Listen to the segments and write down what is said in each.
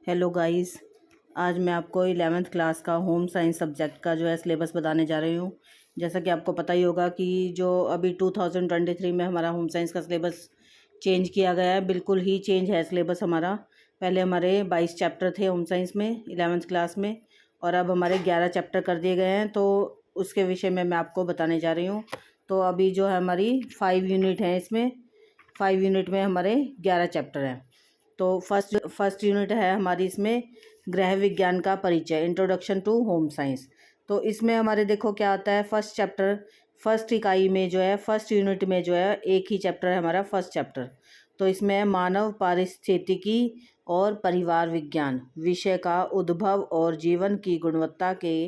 Hello guys. आज मैं आपको 11th क्लास का होम साइंस सब्जेक्ट का जो है सिलेबस बताने जा रही हूँ। जैसा कि आपको पता ही होगा कि जो अभी 2023 में हमारा होम साइंस का सिलेबस चेंज किया गया है, बिल्कुल ही चेंज है सिलेबस हमारा। पहले हमारे 22 चैप्टर थे होम साइंस में 11th क्लास में, और अब हमारे 11 चैप्टर कर दिए गए हैं। तो उसके विषय में मैं आपको बताने जा रही हूँ। तो अभी जो है हमारी 5 यूनिट हैं, इसमें 5 यूनिट में हमारे 11 चैप्टर हैं। तो फर्स्ट यूनिट है हमारी इसमें गृह विज्ञान का परिचय, इंट्रोडक्शन टू होम साइंस। तो इसमें हमारे देखो क्या आता है, फर्स्ट चैप्टर, फर्स्ट इकाई में जो है, फर्स्ट यूनिट में जो है एक ही चैप्टर है हमारा फर्स्ट चैप्टर। तो इसमें मानव पारिस्थितिकी और परिवार विज्ञान विषय का उद्भव और जीवन की गुणवत्ता के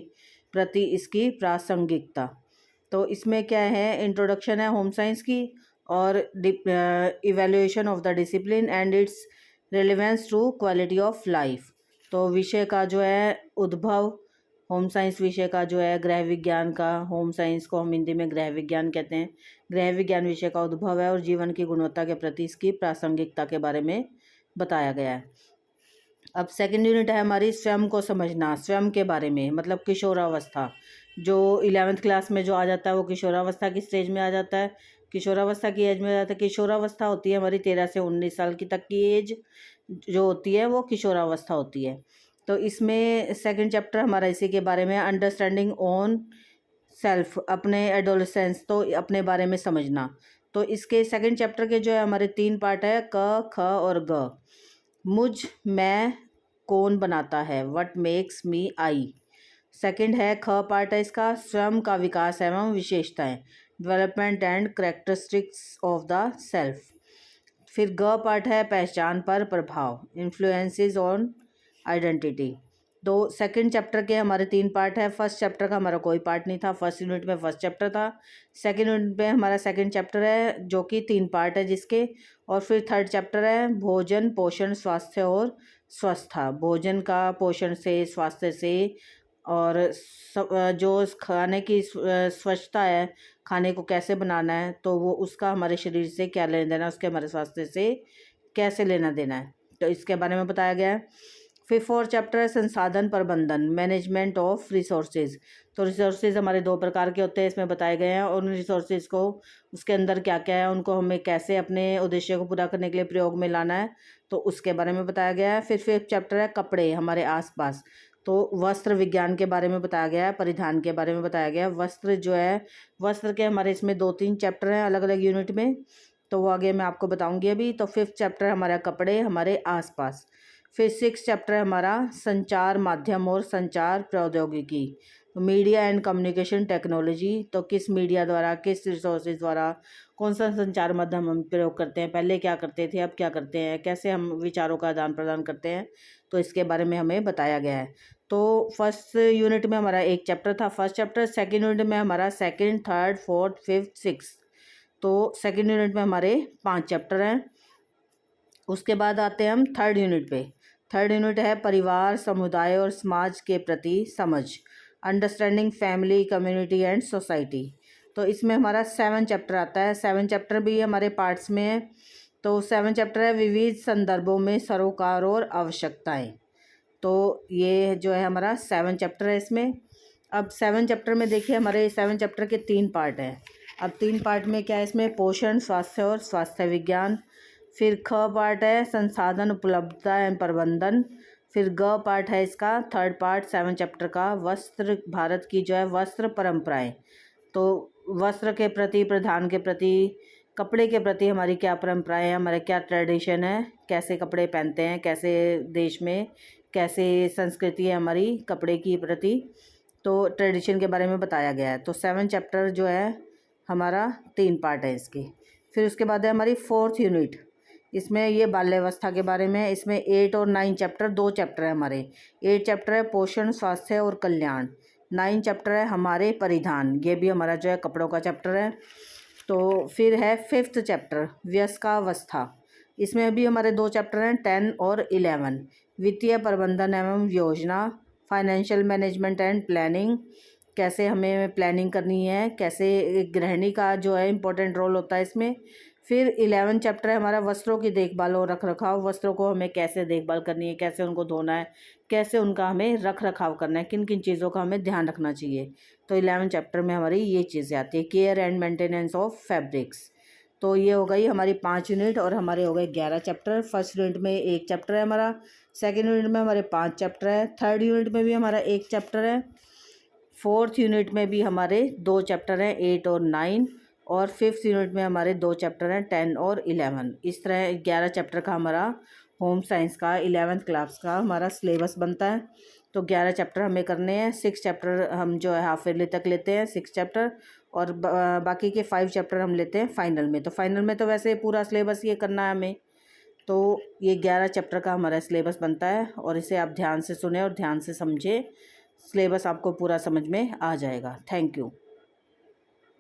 प्रति इसकी प्रासंगिकता। तो इसमें क्या है, इंट्रोडक्शन है होम साइंस की, और evaluation of the discipline and its relevance to quality of life. तो विषय का जो है उद्भव, होम साइंस विषय का जो है, गृह विज्ञान का, होम साइंस को हम हिंदी में गृह विज्ञान कहते हैं, गृह विज्ञान विषय का उद्भव है और जीवन की गुणवत्ता के प्रति इसकी प्रासंगिकता के बारे में बताया गया है। अब सेकंड यूनिट है हमारी स्वयं को समझना, स्वयं के बारे में, मतलब किशोरावस्था। जो 11th क्लास में जो आ जाता है वो किशोरावस्था की स्टेज में आ जाता है, किशोरावस्था की एज में आ जाता है। किशोरावस्था होती है हमारी 13 से 19 साल की तक की एज जो होती है वो किशोरावस्था होती है। तो इसमें सेकंड चैप्टर हमारा इसी के बारे में, अंडरस्टैंडिंग ऑन सेल्फ, अपने एडोलेसेंस, तो अपने बारे में समझना। तो इसके सेकंड चैप्टर के जो है हमारे 3 पार्ट है, क, ख और ग। मुझ, मैं, कौन बनाता है, what makes me I. Second है ख पार्ट है इसका, स्वयं का विकास एवं विशेषताएं, development and characteristics of the self. फिर ग पार्ट है पहचान पर प्रभाव, इन्फ्लुएंसेस ऑन आइडेंटिटी। तो सेकंड चैप्टर के हमारे 3 पार्ट है। फर्स्ट चैप्टर का हमारा कोई पार्ट नहीं था, फर्स्ट यूनिट में फर्स्ट चैप्टर था। सेकंड यूनिट में हमारा सेकंड चैप्टर है जो कि 3 पार्ट है जिसके, और फिर थर्ड चैप्टर है भोजन, पोषण, स्वास्थ्य और स्वस्थता। भोजन का पोषण से, स्वास्थ्य से, और जो खाने की स्वच्छता है, खाने को कैसे बनाना है, तो वो उसका हमारे शरीर से क्या लेना देना है, उसके हमारे स्वास्थ्य से कैसे लेना देना है, तो इसके बारे में बताया गया है। फिर फोर्थ चैप्टर है संसाधन प्रबंधन, मैनेजमेंट ऑफ रिसोर्सेज। तो रिसोर्सेज हमारे 2 प्रकार के होते हैं, इसमें बताए गए हैं, और उन रिसोर्सेज को, उसके अंदर क्या क्या है, उनको हमें कैसे अपने उद्देश्य को पूरा करने के लिए प्रयोग में लाना है, तो उसके बारे में बताया गया है। फिर फिफ्थ चैप्टर है कपड़े हमारे आसपास। तो वस्त्र विज्ञान के बारे में बताया गया है, परिधान के बारे में बताया गया है। वस्त्र जो है, वस्त्र के हमारे इसमें 2-3 चैप्टर हैं अलग अलग यूनिट में, तो वो आगे मैं आपको बताऊंगी अभी। तो फिफ्थ चैप्टर हमारा कपड़े हमारे आसपास। फिर सिक्स चैप्टर है हमारा संचार माध्यम और संचार प्रौद्योगिकी, मीडिया एंड कम्युनिकेशन टेक्नोलॉजी। तो किस मीडिया द्वारा, किस रिसोर्सेज द्वारा, कौन सा संचार माध्यम हम प्रयोग करते हैं, पहले क्या करते थे, अब क्या करते हैं, कैसे हम विचारों का आदान प्रदान करते हैं, तो इसके बारे में हमें बताया गया है। तो फर्स्ट यूनिट में हमारा एक चैप्टर था, फर्स्ट चैप्टर। सेकेंड यूनिट में हमारा second, third, fourth, fifth, six. तो सेकेंड यूनिट में हमारे 5 चैप्टर हैं। उसके बाद आते हैं हम थर्ड यूनिट पे। थर्ड यूनिट है परिवार, समुदाय और समाज के प्रति समझ, understanding family, community and society. तो इसमें हमारा 7 चैप्टर आता है। 7 चैप्टर भी हमारे पार्ट्स में है। तो 7 चैप्टर है विविध संदर्भों में सरोकार और आवश्यकताएं। तो ये जो है हमारा 7 चैप्टर है इसमें। अब 7 चैप्टर में देखिए, हमारे 7 चैप्टर के 3 पार्ट हैं। अब 3 पार्ट में क्या है, इसमें पोषण, स्वास्थ्य और स्वास्थ्य विज्ञान। फिर ख पार्ट है संसाधन उपलब्धता एवं प्रबंधन। फिर ग पार्ट है इसका थर्ड पार्ट 7 चैप्टर का, वस्त्र, भारत की जो है वस्त्र परंपराएं। तो वस्त्र के प्रति, प्रधान के प्रति, कपड़े के प्रति हमारी क्या परंपराएं हैं, हमारे क्या ट्रेडिशन है, कैसे कपड़े पहनते हैं, कैसे देश में कैसे संस्कृति है हमारी कपड़े की प्रति, तो ट्रेडिशन के बारे में बताया गया है। तो 7 चैप्टर जो है हमारा 3 पार्ट है इसके। फिर उसके बाद है हमारी फोर्थ यूनिट, इसमें ये बाल्यावस्था के बारे में। इसमें 8 और 9 चैप्टर, 2 चैप्टर है हमारे। 8 चैप्टर है पोषण, स्वास्थ्य और कल्याण। 9 चैप्टर है हमारे परिधान, ये भी हमारा जो है कपड़ों का चैप्टर है। तो फिर है फिफ्थ चैप्टर वयस्कावस्था। इसमें भी हमारे 2 चैप्टर हैं, 10 और 11। वित्तीय प्रबंधन एवं योजना, फाइनेंशियल मैनेजमेंट एंड प्लानिंग, कैसे हमें प्लानिंग करनी है, कैसे गृहिणी का जो है इम्पोर्टेंट रोल होता है इसमें। फिर 11 चैप्टर है हमारा वस्त्रों की देखभाल और रख रखाव। वस्त्रों को हमें कैसे देखभाल करनी है, कैसे उनको धोना है, कैसे उनका हमें रख रखाव करना है, किन किन चीज़ों का हमें ध्यान रखना चाहिए। तो 11 चैप्टर में हमारी ये चीज़ें आती है। Care and maintenance of fabrics. तो ये हो गई हमारी 5 यूनिट और हमारे हो गए 11 चैप्टर। फर्स्ट यूनिट में 1 चैप्टर है हमारा, सेकेंड यूनिट में हमारे 5 चैप्टर है, थर्ड यूनिट में भी हमारा 1 चैप्टर है, फोर्थ यूनिट में भी हमारे 2 चैप्टर हैं 8 और 9, और फिफ्थ यूनिट में हमारे 2 चैप्टर हैं 10 और 11। इस तरह 11 चैप्टर का हमारा होम साइंस का 11th क्लास का हमारा सिलेबस बनता है। तो 11 चैप्टर हमें करने हैं। 6 चैप्टर हम जो है हाफ ईयरली तक लेते हैं, 6 चैप्टर, और बाकी के 5 चैप्टर हम लेते हैं फाइनल में। तो फाइनल में तो वैसे पूरा सिलेबस ये करना है हमें। तो ये 11 चैप्टर का हमारा सिलेबस बनता है और इसे आप ध्यान से सुने और ध्यान से समझे। सिलेबस आपको पूरा समझ में आ जाएगा। Thank you.